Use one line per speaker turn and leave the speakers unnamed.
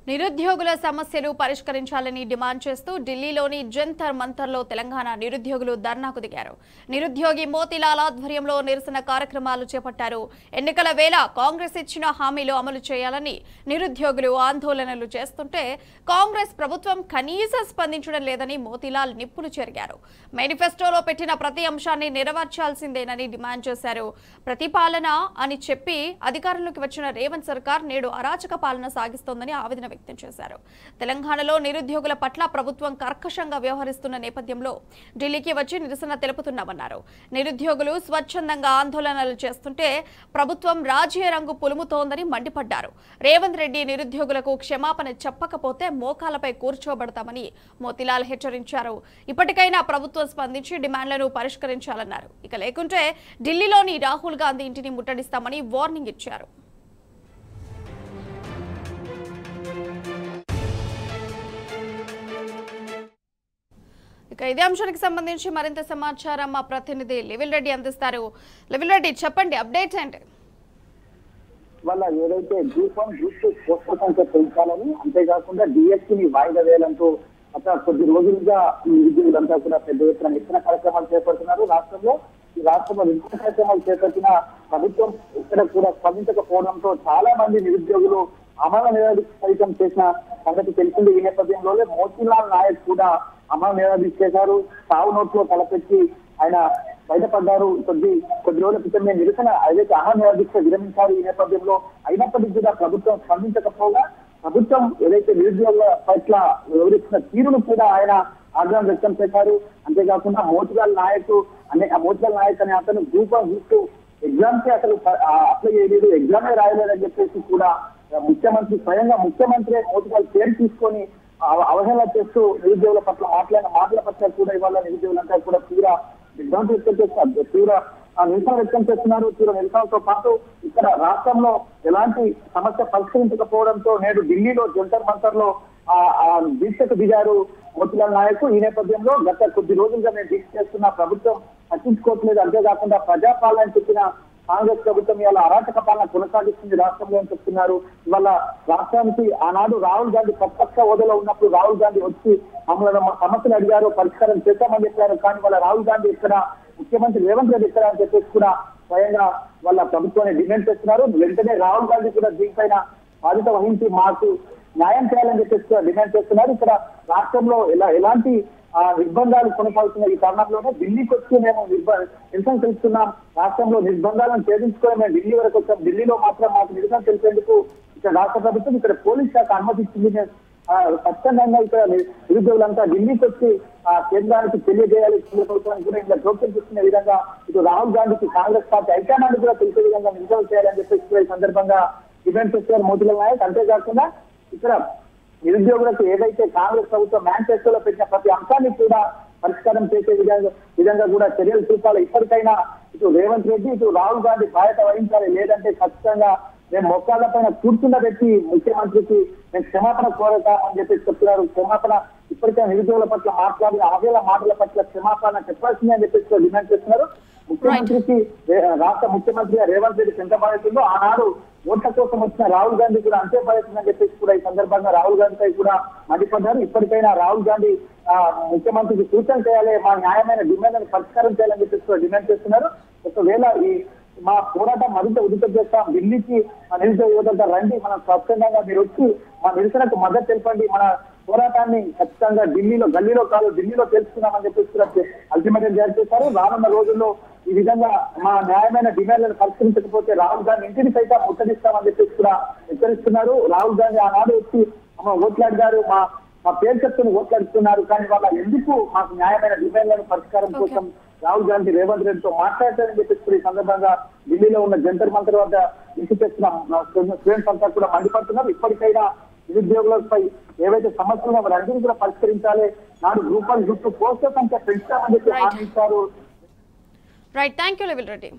నిరుద్యోగుల సమస్యలు పరిష్కరించాలని డిమాండ్ చేస్తూ ఢిల్లీలోని జంతర్ మంతర్లో తెలంగాణ నిరుద్యోగులు ధర్నాకు దిగారు. నిరుద్యోగి మోతీలాల్ ఆధ్వర్యంలో నిరసన కార్యక్రమాలు చేపట్టారు. ఎన్నికల వేళ కాంగ్రెస్ ఇచ్చిన హామీలు అమలు చేయాలని నిరుద్యోగులు ఆందోళనలు చేస్తుంటే కాంగ్రెస్ ప్రభుత్వం కనీసం స్పందించడం లేదని మోతీలాల్ నిప్పులు చెరిగారు. మేనిఫెస్టోలో పెట్టిన ప్రతి అంశాన్ని నెరవేర్చాల్సిందేనని డిమాండ్ చేశారు. ప్రతిపాలన అని చెప్పి అధికారంలోకి వచ్చిన రేవంత్ సర్కార్ నేడు అరాచక పాలన సాగిస్తోందని ఆవేదన వ్యక్తం చేశారు. తెలంగాణలో నిరుద్యోగుల పట్ల ప్రభుత్వం కర్కశంగా వ్యవహరిస్తున్న నేపథ్యంలో ఢిల్లీకి వచ్చి నిరసన తెలుపుతున్నామన్నారు. నిరుద్యోగులు స్వచ్ఛందంగా ఆందోళనలు చేస్తుంటే ప్రభుత్వం రాజకీయ రంగు పులుముతోందని మండిపడ్డారు. రేవంత్ రెడ్డి నిరుద్యోగులకు క్షమాపణ చెప్పకపోతే మోకాలపై కూర్చోబడతామని మోతీలాల్ హెచ్చరించారు. ఇప్పటికైనా ప్రభుత్వం స్పందించి డిమాండ్లను పరిష్కరించాలన్నారు. ఇక లేకుంటే ఢిల్లీలోని రాహుల్ గాంధీ ఇంటిని ముట్టడిస్తామని వార్నింగ్ ఇచ్చారు. ఇక ఇదే అంశానికి సంబంధించి మరింత సమాచారం మా ప్రతినిధి లెవిల్ రెడ్డి అందిస్తారు. లెవిల్ రెడ్డి, చెప్పండి, అప్డేట్స్ ఏంటి?
వాళ్ళ ఏదైతే గ్రూప్-1 గ్రూప్-2 పోస్టుల సంఖ్య పెంచాలని, అంతేకాకుండా డిఎస్సీని వాయిదా వేయాలంటూ గత కొద్ది రోజులుగా నిరుద్యోగులంతా కూడా పెద్ద ఎత్తున నిరసన కార్యక్రమాలు చేపడుతున్నారు. రాష్ట్రంలో నిరసన కార్యక్రమాలు చేపట్టిన ప్రభుత్వం ఇక్కడ కూడా స్పందించకపోవడంతో చాలా మంది నిరుద్యోగులు అమర నిరాదీక్ష సైతం చేసిన సంగతి తెలిసింది. ఈ నేపథ్యంలోనే మోతీలాల్ నాయక్ కూడా అమర నిరాదీక్ష చేశారు. సాగు నోట్లో తలపెట్టి ఆయన బయటపడ్డారు. కొద్ది రోజుల క్రితం నిరసన ఏదైతే అమర నిరాదీక్ష విరమించారు. ఈ నేపథ్యంలో అయినప్పటికీ కూడా ప్రభుత్వం స్పందించకపోగా ప్రభుత్వం ఏదైతే నిరుద్యోగుల పట్ల వివరిస్తున్న తీరును కూడా ఆయన ఆగ్రహం వ్యక్తం చేశారు. అంతేకాకుండా మోతీలాల్ నాయక్ అనే అతను గ్రూప్-1 గ్రూప్-2 ఎగ్జామ్స్ అసలు అప్లై చేయలేదు, ఎగ్జామే రాయలేదని చెప్పేసి కూడా స్వయంగా ముఖ్యమంత్రి మోతీలాల్ పేరు తీసుకొని అవహేళన చేస్తూ నిరుద్యోగుల పట్ల మాట్లాడిన మాటల పట్ల కూడా ఇవాళ నిరుద్యోగులంతా కూడా తీవ్ర దిగ్భ్రాంతి వ్యక్తం చేస్తున్నారు, తీవ్ర నిరసన వ్యక్తం చేస్తున్నారు. తీవ్ర నిరసనతో పాటు ఇక్కడ రాష్ట్రంలో ఎలాంటి సమస్య పరిష్కరించకపోవడంతో నేడు ఢిల్లీలో జంతర్ మంతర్లో దీక్షకు దిగారు మోతీలాల్ నాయక్. ఈ నేపథ్యంలో గత కొద్ది రోజులుగా నేను దీక్ష చేస్తున్న ప్రభుత్వం పట్టించుకోవట్లేదు, అంతేకాకుండా ప్రజాపాలన చెప్పిన కాంగ్రెస్ ప్రభుత్వం ఇవాళ అరాచక పాలన కొనసాగిస్తుంది రాష్ట్రంలో అని చెప్తున్నారు. ఇవాళ రాష్ట్రానికి ఆనాడు రాహుల్ గాంధీ ప్రతిపక్ష హోదాలో ఉన్నప్పుడు రాహుల్ గాంధీ వచ్చి సమస్యలు అడిగారు, పరిష్కారం చేస్తామని చెప్పారు. కానీ వాళ్ళ రాహుల్ గాంధీ ఇక్కడ, ముఖ్యమంత్రి రేవంత్ రెడ్డి ఇక్కడ అని చెప్పేసి కూడా స్వయంగా వాళ్ళ ప్రభుత్వాన్ని డిమాండ్ చేస్తున్నారు. వెంటనే రాహుల్ గాంధీ కూడా దీనిపైన బాధ్యత వహించి మాకు న్యాయం చేయాలని చెప్పేసి కూడా డిమాండ్ చేస్తున్నారు. ఇక్కడ రాష్ట్రంలో ఎలాంటి నిర్బంధాలు కొనసాగుతున్న ఈ కారణంలోనే ఢిల్లీకి వచ్చి మేము నిరసన తెలుపుతున్నాం. రాష్ట్రంలో నిర్బంధాలను ఛేదించుకొని మేము ఢిల్లీ వరకు వచ్చాం. ఢిల్లీలో మాత్రం మాకు నిరసన తెలిపేందుకు ఇక్కడ రాష్ట్ర ప్రభుత్వం ఇక్కడ పోలీస్ శాఖ అనుమతించింది. ఖచ్చితంగా ఇక్కడ నిరుద్యోగులంతా ఢిల్లీకి వచ్చి కేంద్రానికి తెలియజేయాలి, ప్రభుత్వానికి కూడా ఇంకా జోక్యం చేసుకునే విధంగా ఇటు రాహుల్ గాంధీకి కాంగ్రెస్ పార్టీ హైకమాండ్ కూడా తెలిసే విధంగా నిరసన చేయాలని చెప్పేసి ఈ సందర్భంగా డిమాండ్ చేస్తున్నారు మోతీలాల్ నాయక్. అంతేకాకుండా ఇక్కడ నిరుద్యోగులకు ఏదైతే కాంగ్రెస్ ప్రభుత్వం మేనిఫెస్టోలో పెట్టిన ప్రతి అంశాన్ని కూడా పరిష్కారం చేసే విధంగా కూడా చర్యలు చూపాలి. ఇప్పటికైనా ఇటు రేవంత్ రెడ్డి ఇటు రాహుల్ గాంధీ బాధ్యత వహించాలి, లేదంటే ఖచ్చితంగా మేము మొక్కల పైన కూర్చుండబెట్టి ముఖ్యమంత్రికి మేము క్షమాపణ కోరతామని చెప్పేసి చెప్తున్నారు. క్షమాపణ ఇప్పటికైనా నిరుద్యోగుల పట్ల మాట్లాడిన అవహేళన మాటల పట్ల క్షమాపణ చెప్పాల్సిందే అని చెప్పేసి డిమాండ్ చేస్తున్నారు. ముఖ్యమంత్రికి రాష్ట్ర ముఖ్యమంత్రిగా రేవంత్ రెడ్డి ఎంత బాధ్యతలో ఆనాడు ఓట్ల కోసం వచ్చిన రాహుల్ గాంధీ కూడా అంతే బాధ్యతని చెప్పేసి కూడా ఈ సందర్భంగా రాహుల్ గాంధీపై కూడా మండిపడ్డారు. ఇప్పటికైనా రాహుల్ గాంధీ ముఖ్యమంత్రికి సూచన చేయాలి, మా న్యాయమైన డిమాండ్లను పరిష్కారం చేయాలని చెప్పేసి కూడా డిమాండ్ చేస్తున్నారు. ఒకవేళ మా పోరాటం మరింత ఉధృతం చేస్తాం, ఢిల్లీకి నిరుద్యోగ యువత రండి, మనం స్వచ్ఛందంగా మీరు వచ్చి మా నిరసనకు మద్దతు తెలపండి, మన పోరాటాన్ని ఖచ్చితంగా గల్లీలో కాదు ఢిల్లీలో తెలుసుకున్నామని చెప్పేసి కూడా అల్టిమేటం జారీ చేశారు. రానున్న రోజుల్లో ఈ విధంగా మా న్యాయమైన డిమాండ్లను పరిష్కరించకపోతే రాహుల్ గాంధీ ఇంటిని సైతం ముట్టడిస్తామని చెప్పేసి కూడా హెచ్చరిస్తున్నారు. రాహుల్ గాంధీ ఆనాడు వచ్చి ఓట్లాడినారు, మా పేరు చెప్తున్న ఓట్లాడుతున్నారు. కానీ వాళ్ళ ఎందుకు మాకు న్యాయమైన డిమాండ్లను పరిష్కారం కోసం రాహుల్ గాంధీ రేవంత్ రెడ్డితో మాట్లాడతారని చెప్పేసి ఈ సందర్భంగా ఢిల్లీలో ఉన్న జంతర్ మంతర్ వద్ద ఇంటి చేస్తున్న స్టూడెంట్స్ అంతా కూడా మండిపడుతున్నారు. ఇప్పటికైనా నిరుద్యోగులపై ఏవైతే సమస్యలు వారందరినీ కూడా పరిష్కరించాలి, నాడు గ్రూప్-1 గ్రూప్-2 పోస్టుల సంఖ్య పెంచుతామని చెప్పి హామీ ఇచ్చారు.
Right, thank you level Reddy.